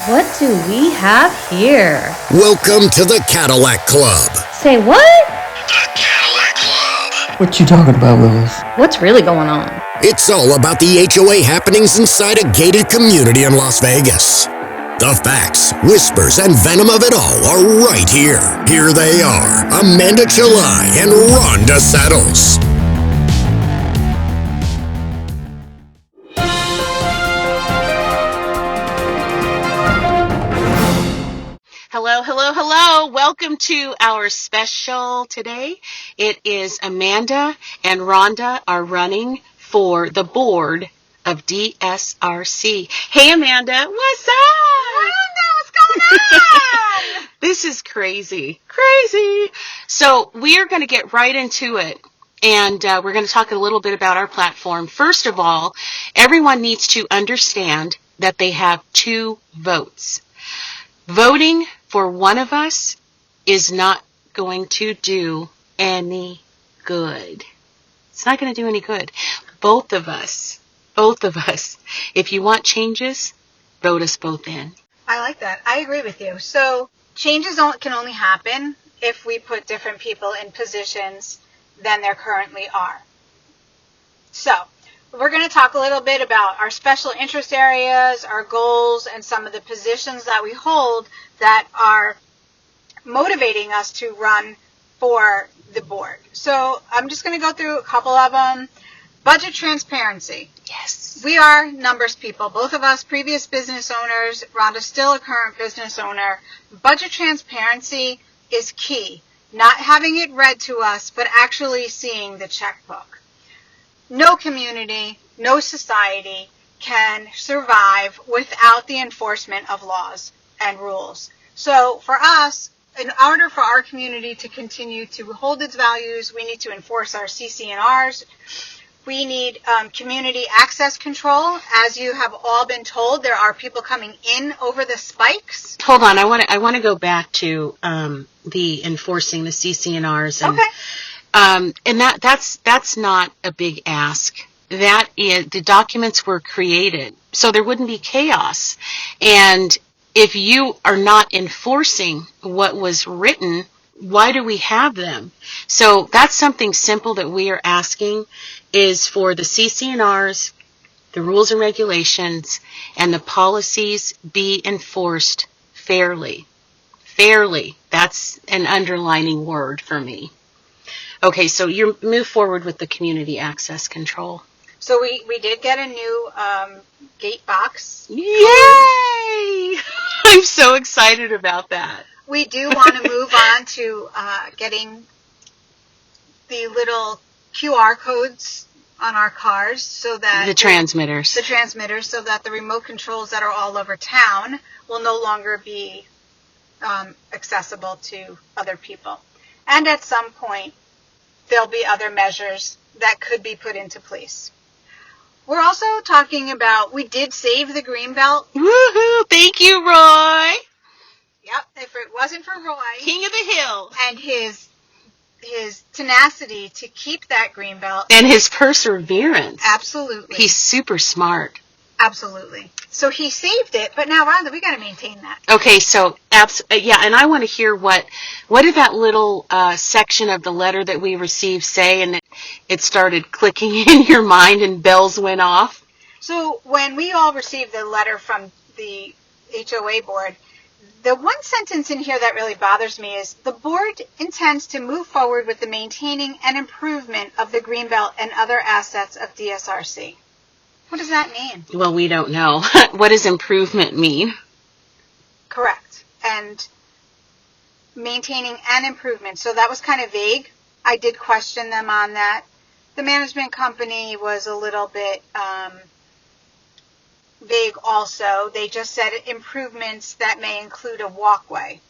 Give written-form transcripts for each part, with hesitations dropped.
What do we have here? Welcome to the Cadillac Club. Say what? The Cadillac Club. What you talking about, Willis? What's really going on? It's all about the HOA happenings inside a gated community in Las Vegas. The facts, whispers, and venom of it all are right here. Here they are, Amanda Chalai and Rhonda Saddles. Hello, hello, hello. Welcome to our special today. It is Amanda and Rhonda are running for the board of DSRC. Hey, Amanda. What's up? Rhonda, what's going on? This is crazy. Crazy. So we are going to get right into it. And we're going to talk a little bit about our platform. First of all, everyone needs to understand that they have two votes. Voting for one of us is not going to do any good. It's not going to do any good. Both of us, if you want changes, vote us both in. I like that. I agree with you. So changes can only happen if we put different people in positions than there currently are. So we're going to talk a little bit about our special interest areas, our goals, and some of the positions that we hold that are motivating us to run for the board. So I'm just going to go through a couple of them. Budget transparency. Yes. We are numbers people. Both of us previous business owners. Rhonda's still a current business owner. Budget transparency is key. Not having it read to us, but actually seeing the checkbook. No community, no society can survive without the enforcement of laws and rules. So for us, in order for our community to continue to hold its values, we need to enforce our CC&Rs. We need community access control. As you have all been told, there are people coming in over the spikes. Hold on, I want to go back to the enforcing the CC&Rs. And, Okay. And that's not a big ask. That is, the documents were created so there wouldn't be chaos. And if you are not enforcing what was written, why do we have them? So that's something simple that we are asking is for the CC&Rs, the rules and regulations, and the policies be enforced fairly. Fairly. That's an underlining word for me. Okay, so you move forward with the community access control. So we did get a new gate box. Yay! I'm so excited about that. We do want to move on to getting the little QR codes on our cars so that The transmitters, so that the remote controls that are all over town will no longer be accessible to other people. And at some point, there'll be other measures that could be put into place. We're also talking about, we did save the Greenbelt. Woohoo! Thank you, Roy. Yep, if it wasn't for Roy King of the Hill. and his tenacity to keep that Greenbelt. And his perseverance. Absolutely. He's super smart. Absolutely. So he saved it, but now, Rhonda, we got to maintain that. Okay, so, yeah, and I want to hear what did that little section of the letter that we received say, and it started clicking in your mind and bells went off? So when we all received the letter from the HOA board, the one sentence in here that really bothers me is, the board intends to move forward with the maintaining and improvement of the Greenbelt and other assets of DSRC. What does that mean? Well, we don't know. What does improvement mean? Correct. And maintaining and improvement. So that was kind of vague. I did question them on that. The management company was a little bit vague also. They just said improvements that may include a walkway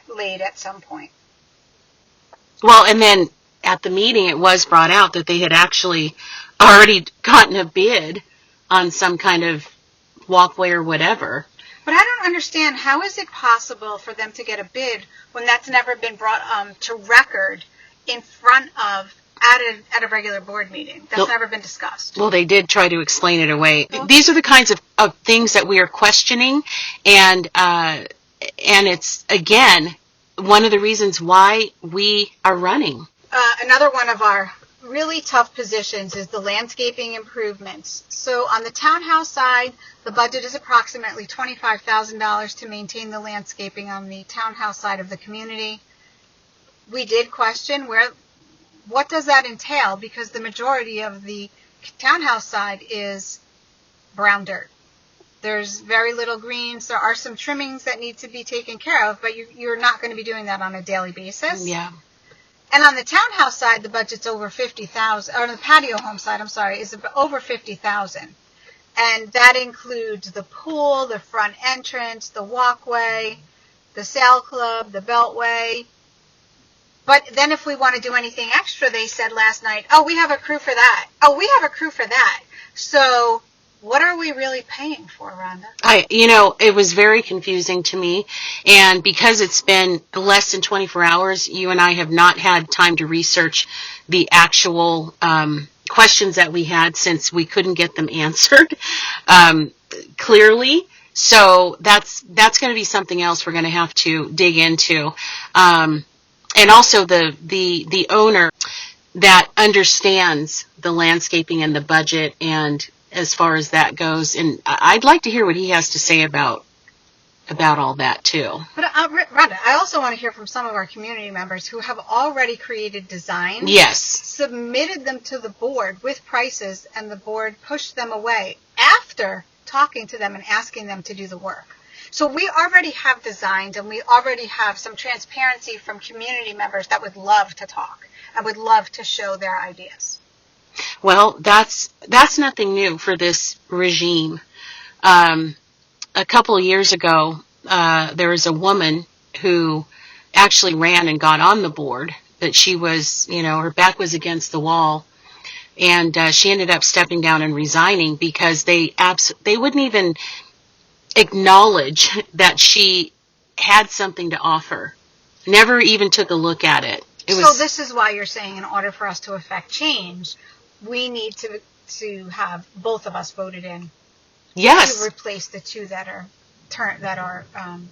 laid at some point. Well, and then at the meeting it was brought out that they had actually already gotten a bid on some kind of walkway or whatever. But I don't understand, how is it possible for them to get a bid when that's never been brought to record in front of at a regular board meeting? That's never been discussed. Well, they did try to explain it away. These are the kinds of of things that we are questioning, and it's, again, one of the reasons why we are running. Another one of our really tough positions is the landscaping improvements. So on the townhouse side, the budget is approximately $25,000 to maintain the landscaping on the townhouse side of the community. We did question what does that entail, because the majority of the townhouse side is brown dirt. There's very little greens. There are some trimmings that need to be taken care of, but you're not going to be doing that on a daily basis. Yeah. And on the townhouse side, the budget's over $50,000. Or the patio home side, I'm sorry, is over $50,000, and that includes the pool, the front entrance, the walkway, the sail club, the beltway. But then if we want to do anything extra, they said last night, oh, we have a crew for that. Oh, we have a crew for that. So what are we really paying for, Rhonda? It was very confusing to me. And because it's been less than 24 hours, you and I have not had time to research the actual questions that we had, since we couldn't get them answered clearly. So that's going to be something else we're going to have to dig into. And also the owner that understands the landscaping and the budget, and as far as that goes, and I'd like to hear what he has to say about all that too. But Rhonda, I also want to hear from some of our community members who have already created designs. Yes. Submitted them to the board with prices, and the board pushed them away after talking to them and asking them to do the work. So we already have designs, and we already have some transparency from community members that would love to talk and would love to show their ideas. Well, that's nothing new for this regime. A couple of years ago, there was a woman who actually ran and got on the board, but she was, her back was against the wall, and she ended up stepping down and resigning because they wouldn't even acknowledge that she had something to offer. Never even took a look at it. So this is why you're saying, in order for us to affect change, we need to have both of us voted in. Yes. To replace the two that are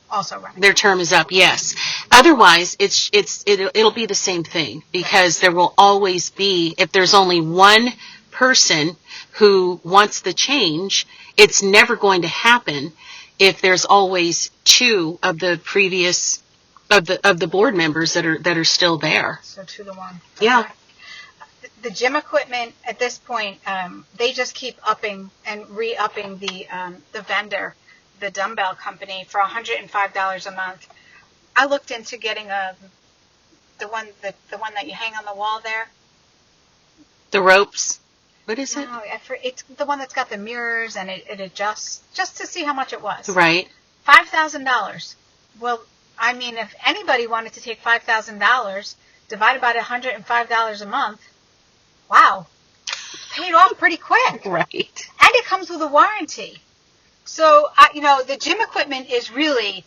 also running. Their term is up. Yes. Otherwise, it'll be the same thing, because there will always be, if there's only one person who wants the change, it's never going to happen if there's always two of the previous of the board members that are still there. So 2-1. Yeah. Okay. The gym equipment at this point, they just keep upping and re-upping the vendor, the dumbbell company, for $105 a month. I looked into getting the one that you hang on the wall there. The ropes. What is it? No, it's the one that's got the mirrors and it adjusts, just to see how much it was. Right. $5,000. Well, I mean, if anybody wanted to take $5,000 divided by $105 a month, wow, paid off pretty quick. Right. And it comes with a warranty. So, the gym equipment is really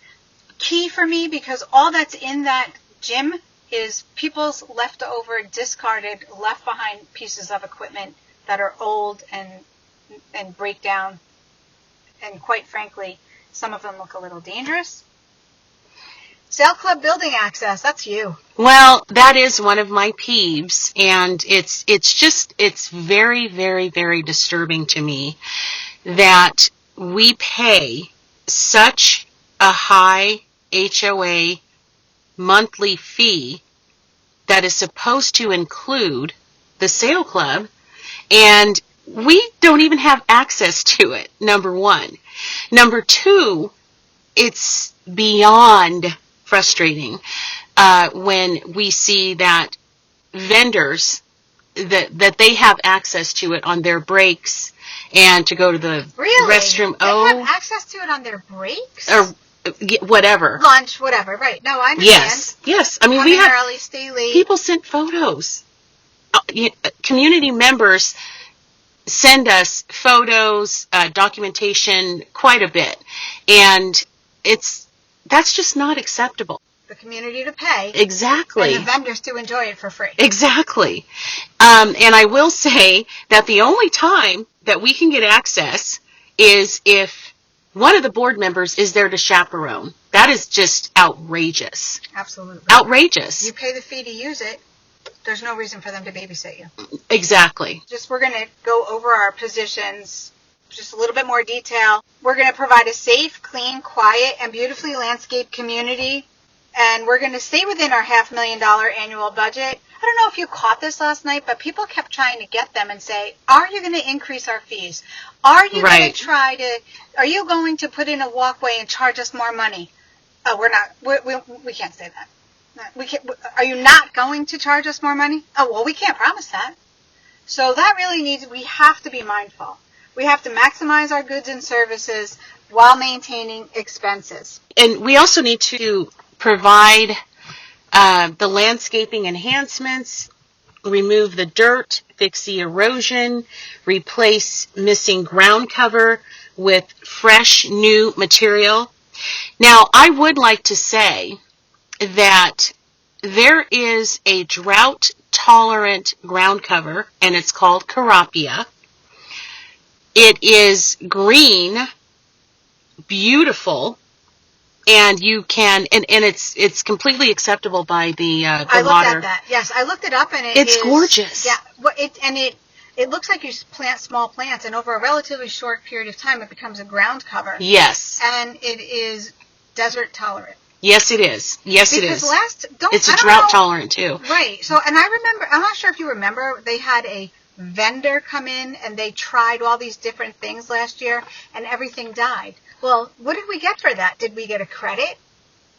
key for me, because all that's in that gym is people's leftover, discarded, left behind pieces of equipment that are old and break down. And quite frankly, some of them look a little dangerous. Sail Club building access, that's you. Well, that is one of my peeves, and it's very, very, very disturbing to me that we pay such a high HOA monthly fee that is supposed to include the Sail Club, and we don't even have access to it, number one. Number two, it's beyond frustrating when we see that vendors that they have access to it on their breaks and to go to the restroom. They have access to it on their breaks? Or whatever. Lunch, whatever, right. No, I understand. Yes. I mean, Come we in have early, stay late. People sent photos. Community members send us photos, documentation, quite a bit. And that's just not acceptable. The community to pay. Exactly. And the vendors to enjoy it for free. Exactly. And I will say that the only time that we can get access is if one of the board members is there to chaperone. That is just outrageous. Absolutely. Outrageous. You pay the fee to use it. There's no reason for them to babysit you. Exactly. We're going to go over our positions, just a little bit more detail. We're going to provide a safe, clean, quiet, and beautifully landscaped community. And we're going to stay within our $500,000 annual budget. I don't know if you caught this last night, but people kept trying to get them and say, are you going to increase our fees? Are you going to are you going to put in a walkway and charge us more money? Oh, we're not, we can't say that. Are you not going to charge us more money? Oh, well, we can't promise that. So that really we have to be mindful. We have to maximize our goods and services while maintaining expenses. And we also need to provide the landscaping enhancements, remove the dirt, fix the erosion, replace missing ground cover with fresh new material. Now, I would like to say that there is a drought-tolerant ground cover, and it's called Carapia. It is green, beautiful, and you can, and it's completely acceptable by the water. I looked at that. Yes, I looked it up, and it's gorgeous. Yeah, it looks like you plant small plants, and over a relatively short period of time, it becomes a ground cover. Yes. And it is desert tolerant. Yes, it is. Yes, it is. It's a drought tolerant too. Right. So, and I remember, I'm not sure if you remember, they had a vendor come in and they tried all these different things last year and everything died. Well, what did we get for that? Did we get a credit?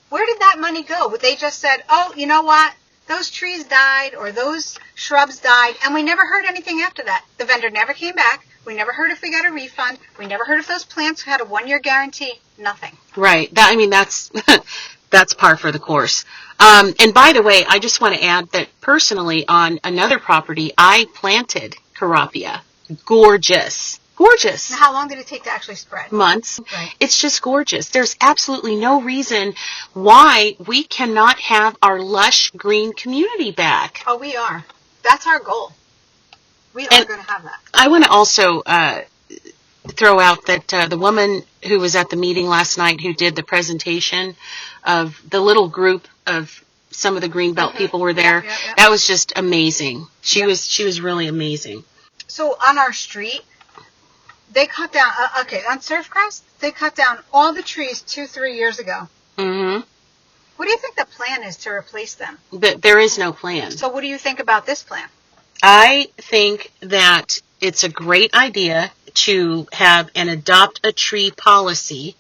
Where did that money go? They just said, oh, you know what? Those trees died or those shrubs died, and we never heard anything after that. The vendor never came back. We never heard if we got a refund. We never heard if those plants had a 1-year guarantee. Nothing. Right. That's that's par for the course. And by the way, I just want to add that personally on another property, I planted Carapia. Gorgeous. Gorgeous. Now, how long did it take to actually spread? Months. Right. It's just gorgeous. There's absolutely no reason why we cannot have our lush green community back. Oh, we are. That's our goal. We are going to have that. I want to also throw out that the woman who was at the meeting last night who did the presentation of the little group of some of the Greenbelt people were there. Yeah. That was just amazing. She was really amazing. So on our street, they cut down, on Surfcrest, they cut down all the trees 2-3 years ago. Mm-hmm. What do you think the plan is to replace them? There is no plan. So what do you think about this plan? I think that it's a great idea to have and adopt a tree policy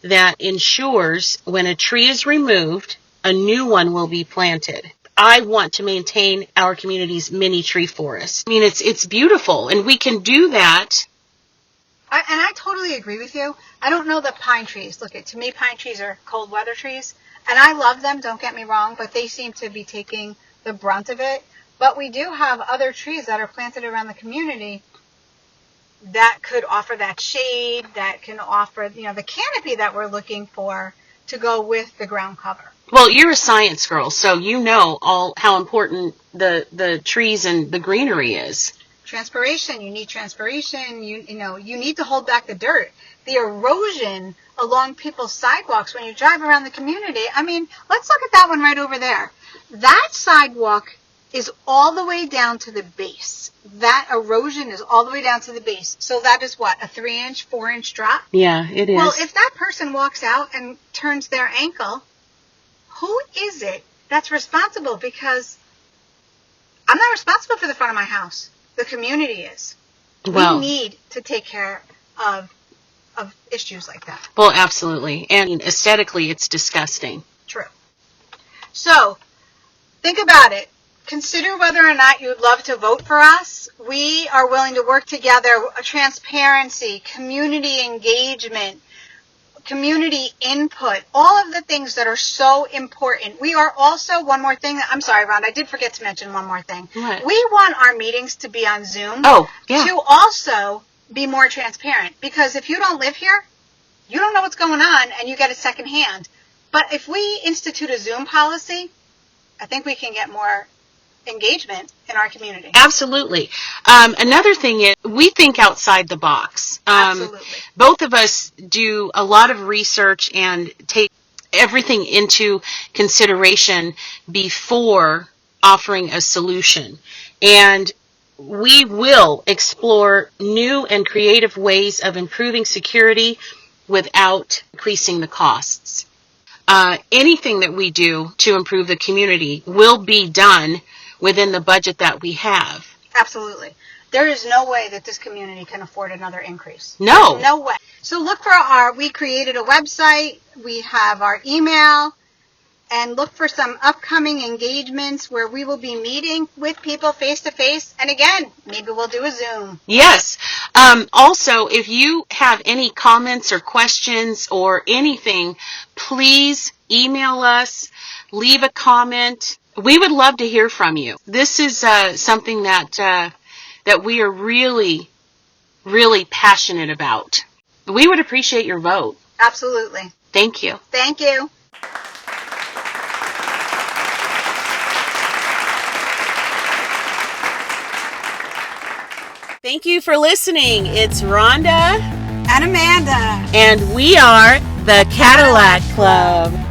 that ensures when a tree is removed, a new one will be planted. I want to maintain our community's mini tree forest. I mean, it's beautiful, and we can do that. And I totally agree with you. I don't know the pine trees. Look, to me, pine trees are cold weather trees, and I love them, don't get me wrong, but they seem to be taking the brunt of it. But we do have other trees that are planted around the community that could offer that shade, that can offer, the canopy that we're looking for to go with the ground cover. Well, you're a science girl, so you know how important the trees and the greenery is. Transpiration, you need transpiration, you need to hold back the dirt. The erosion along people's sidewalks when you drive around the community, let's look at that one right over there. That sidewalk is all the way down to the base. That erosion is all the way down to the base. So that is what, a 3-inch, 4-inch drop? Yeah, it is. Well, if that person walks out and turns their ankle, who is it that's responsible? Because I'm not responsible for the front of my house. The community is. We need to take care of issues like that. Well, absolutely. And aesthetically, it's disgusting. True. So, think about it. Consider whether or not you'd love to vote for us. We are willing to work together. Transparency, community engagement, community input, all of the things that are so important. We are also, one more thing. I'm sorry, Rhonda, I did forget to mention one more thing. What? We want our meetings to be on Zoom. Oh, yeah. To also be more transparent. Because if you don't live here, you don't know what's going on and you get it secondhand. But if we institute a Zoom policy, I think we can get more engagement in our community. Absolutely. Another thing is we think outside the box. Absolutely. Both of us do a lot of research and take everything into consideration before offering a solution. And we will explore new and creative ways of improving security without increasing the costs. Anything that we do to improve the community will be done within the budget that we have. Absolutely. There is no way that this community can afford another increase. No. No way. So look for we created a website, we have our email, and look for some upcoming engagements where we will be meeting with people face to face. And again, maybe we'll do a Zoom. Yes. Also, if you have any comments or questions or anything, please email us, leave a comment. We would love to hear from you. This is something that we are really, really passionate about. We would appreciate your vote. Absolutely. Thank you. Thank you. Thank you for listening. It's Rhonda And Amanda. and we are the Cadillac Club.